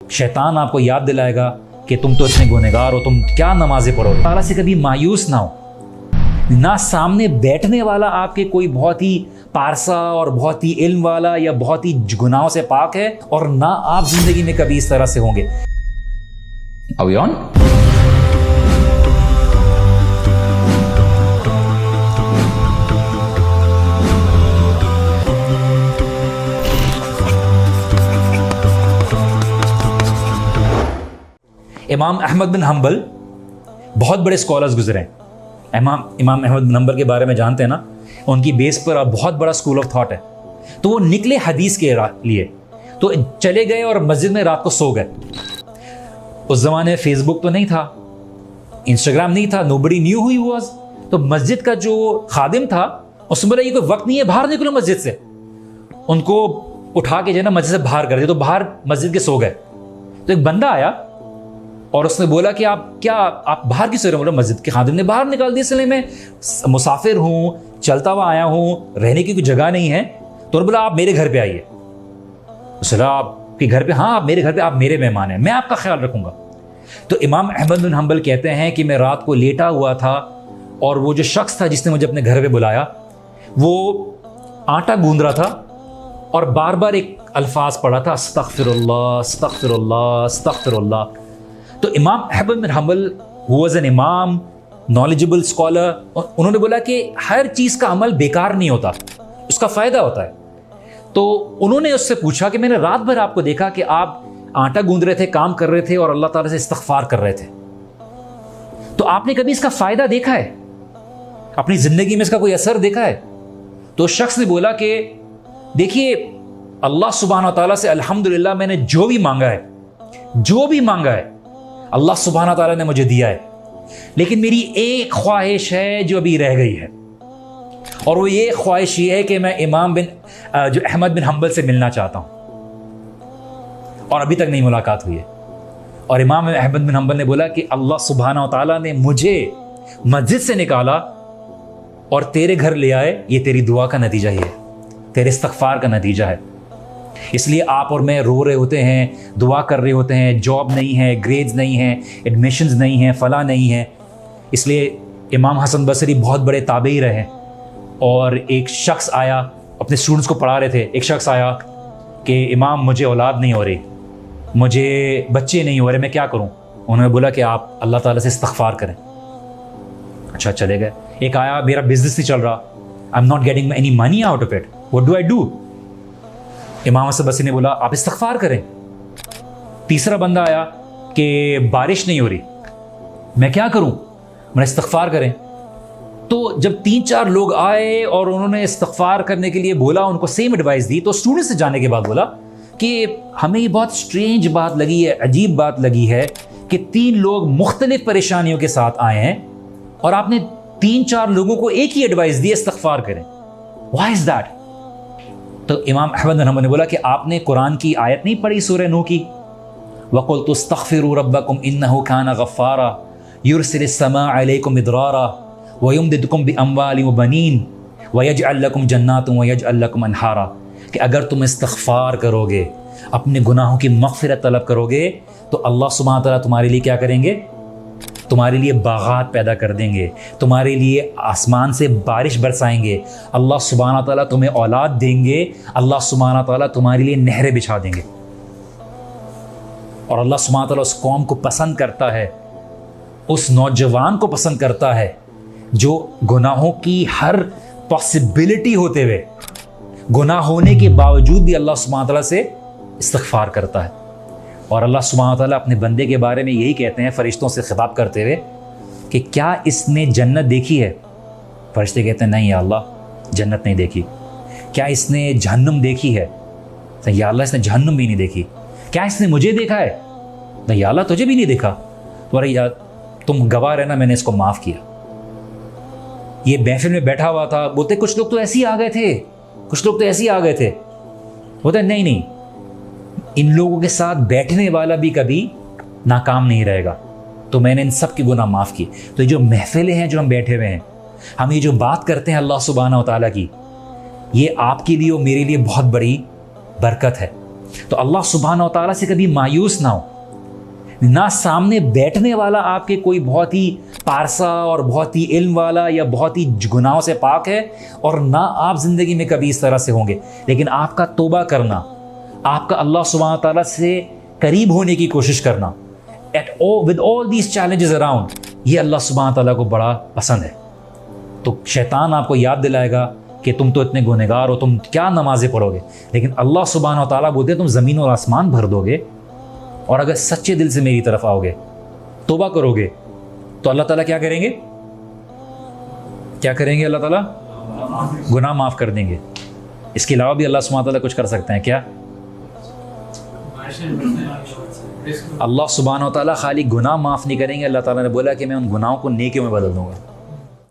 शैतान आपको याद दिलाएगा कि तुम तो इतने गुनहगार हो, तुम क्या नमाजें पढ़ो। ताला से कभी मायूस ना हो। ना सामने बैठने वाला आपके कोई बहुत ही पारसा और बहुत ही इल्म वाला या बहुत ही गुनाहों से पाक है, और ना आप जिंदगी में कभी इस तरह से होंगे। Are we on? इमाम अहमद बिन हम्बल बहुत बड़े स्कॉलर्स गुजरे हैं। इमाम अहमद बिन हम्बल के बारे में जानते हैं ना, उनकी बेस पर अब बहुत बड़ा स्कूल ऑफ थॉट है। तो वो निकले हदीस के लिए, तो चले गए और मस्जिद में रात को सो गए। उस जमाने में फेसबुक तो नहीं था, इंस्टाग्राम नहीं था, nobody knew who he was. तो मस्जिद का जो खादिम था उसने बोला ये कोई वक्त नहीं है, बाहर निकलो मस्जिद से। उनको उठा के जो है ना मस्जिद से बाहर कर दिया, तो बाहर मस्जिद के सो गए। तो एक बंदा आया और उसने बोला कि आप बाहर क्यों सो रहे हो? बोला मस्जिद के खादिम ने बाहर निकाल दिया, इसलिए मैं मुसाफिर हूँ, चलता हुआ आया हूँ, रहने की कोई जगह नहीं है। तो बोला आप मेरे घर पे आइए। उसने आपके घर पे? हाँ, आप मेरे घर पे, आप मेरे मेहमान हैं, मैं आपका ख्याल रखूंगा। तो इमाम अहमद बिन हम्बल कहते हैं कि मैं रात को लेटा हुआ था और वो जो शख्स था जिसने मुझे अपने घर पे बुलाया, वो आटा गूंद रहा था और बार बार एक अल्फाज पढ़ा था, अस्तगफिरुल्लाह अस्तगफिरुल्लाह अस्तगफिरुल्लाह। तो इमाम अहमद बिन हम्बल वाज एन इमाम, नॉलेजेबल स्कॉलर, और उन्होंने बोला कि हर चीज़ का अमल बेकार नहीं होता, उसका फ़ायदा होता है। तो उन्होंने उससे पूछा कि मैंने रात भर आपको देखा कि आप आटा गूंद रहे थे, काम कर रहे थे और अल्लाह ताला से इस्तगफार कर रहे थे, तो आपने कभी इसका फ़ायदा देखा है? अपनी ज़िंदगी में इसका कोई असर देखा है? तो शख्स ने बोला कि देखिए, अल्लाह सुब्हानहू व तआला से अल्हम्दुलिल्लाह मैंने जो भी मांगा है अल्लाह सुब्हानहू व तआला ने मुझे दिया है, लेकिन मेरी एक ख्वाहिश है जो अभी रह गई है, और वो ये ख्वाहिश ये है कि मैं जो अहमद बिन हम्बल से मिलना चाहता हूँ, और अभी तक नहीं मुलाकात हुई है। और इमाम अहमद बिन हम्बल ने बोला कि अल्लाह सुब्हानहू व तआला ने मुझे मस्जिद से निकाला और तेरे घर ले आए, ये तेरी दुआ का नतीजा ही है, तेरे इस्तगफार का नतीजा है। इसलिए आप और मैं रो रहे होते हैं, दुआ कर रहे होते हैं, जॉब नहीं है, ग्रेड्स नहीं हैं, एडमिशन्स नहीं हैं, फला नहीं है। इसलिए इमाम हसन बसरी बहुत बड़े ताबई रहे, और एक शख्स आया, अपने स्टूडेंट्स को पढ़ा रहे थे, एक शख्स आया कि इमाम मुझे औलाद नहीं हो रही, मुझे बच्चे नहीं हो रहे, मैं क्या करूं? उन्होंने बोला कि आप अल्लाह ताला से इस्तगफार करें। अच्छा, चले गए। एक आया, मेरा बिजनेस नहीं चल रहा, I am not getting any money out of it, what do I do? इमाम हसन बसरी ने बोला आप इस्तगफार करें। तीसरा बंदा आया कि बारिश नहीं हो रही, मैं क्या करूं? मैंने इस्तगफार करें। तो जब 3-4 लोग आए और उन्होंने इस्तगफार करने के लिए बोला, उनको सेम एडवाइस दी, तो स्टूडेंट से जाने के बाद बोला कि हमें ये बहुत स्ट्रेंज बात लगी है, अजीब बात लगी है कि 3 लोग मुख्तलिफ परेशानियों के साथ आए हैं और आपने 3-4 लोगों को एक ही एडवाइस दी, इस्तगफार करें। Why is that? तो इमाम अहमद बिन हम्बल ने बोला कि आपने कुरान की आयत नहीं पढ़ी सूरह नूह की, वक़ुल्तु अस्तग़फ़िरू रब्बकुम इन्नहु काना गफ़्फ़ारा युरसिलिस समा अलैकुम मिदरारा व युमदिदकुम बिअम्वालिन व बनीन व यजअल लकुम जन्नातुन व यजअल लकुम अनहारा, कि अगर तुम इस्तग़फ़ार करोगे, अपने गुनाहों की मग़फ़िरत तलब करोगे, तो अल्लाह सुब्हानहू व तआला तुम्हारे लिए क्या करेंगे? तुम्हारे लिए बागात पैदा कर देंगे, तुम्हारे लिए आसमान से बारिश बरसाएंगे, अल्लाह सुब्हानहू व तआला तुम्हें औलाद देंगे, अल्लाह सुब्हानहू व तआला तुम्हारे लिए नहरें बिछा देंगे। और अल्लाह सुब्हानहू व तआला उस कौम को पसंद करता है, उस नौजवान को पसंद करता है जो गुनाहों की हर पॉसिबिलिटी होते हुए, गुनाह होने के बावजूद भी अल्लाह सुब्हानहू व तआला से इस्तग़फ़ार करता है। और अल्लाह सुब्हानहू व तआला अपने बंदे के बारे में यही कहते हैं फरिश्तों से खिताब करते हुए कि क्या इसने जन्नत देखी है? फरिश्ते कहते हैं नहीं या अल्लाह, जन्नत नहीं देखी। क्या इसने जहन्नुम देखी है? तो या अल्लाह, इसने जहन्नुम भी नहीं देखी। क्या इसने मुझे देखा है? तो या अल्लाह, तुझे भी नहीं देखा। तो अरे यार, तुम गवाह रहना, मैंने इसको माफ़ किया। ये महफिल में बैठा हुआ था, बोलते कुछ लोग तो ऐसे ही आ गए थे, कुछ लोग तो ऐसे ही आ गए थे। बोलते नहीं, इन लोगों के साथ बैठने वाला भी कभी नाकाम नहीं रहेगा। तो मैंने इन सब की गुनाह माफ़ की। तो ये जो महफिलें हैं जो हम बैठे हुए हैं, हम ये जो बात करते हैं अल्लाह सुब्हानहू व तआला की, ये आपके लिए और मेरे लिए बहुत बड़ी बरकत है। تو اللہ سبحانہ و تعالیٰ سے کبھی مایوس نہ ہو. نہ سامنے بیٹھنے والا آپ کے کوئی بہت ہی پارسا اور بہت ہی علم والا یا بہت ہی گناہوں سے پاک ہے، اور نہ آپ زندگی میں کبھی اس طرح سے ہوں گے، لیکن آپ کا توبہ کرنا، آپ کا اللہ سبحانہ تعالیٰ سے قریب ہونے کی کوشش کرنا with all these challenges around، یہ اللہ سبحانہ تعالیٰ کو بڑا پسند ہے. تو شیطان آپ کو یاد دلائے گا کہ تم تو اتنے گنہگار ہو، تم کیا نمازیں پڑھو گے، لیکن اللہ سبحانہ تعالیٰ بولتے ہیں تم زمین اور آسمان بھر دو گے، اور اگر سچے دل سے میری طرف آؤ گے، توبہ کرو گے، تو اللہ تعالیٰ کیا کریں گے؟ کیا کریں گے؟ اللہ تعالیٰ گناہ معاف کر دیں گے. اس کے علاوہ بھی اللہ سبحانہ تعالیٰ کچھ کر سکتے ہیں کیا؟ اللہ سبحانہ و تعالیٰ خالی گناہ معاف نہیں کریں گے، اللہ تعالیٰ نے بولا کہ میں ان گناہوں کو نیکیوں میں بدل دوں گا.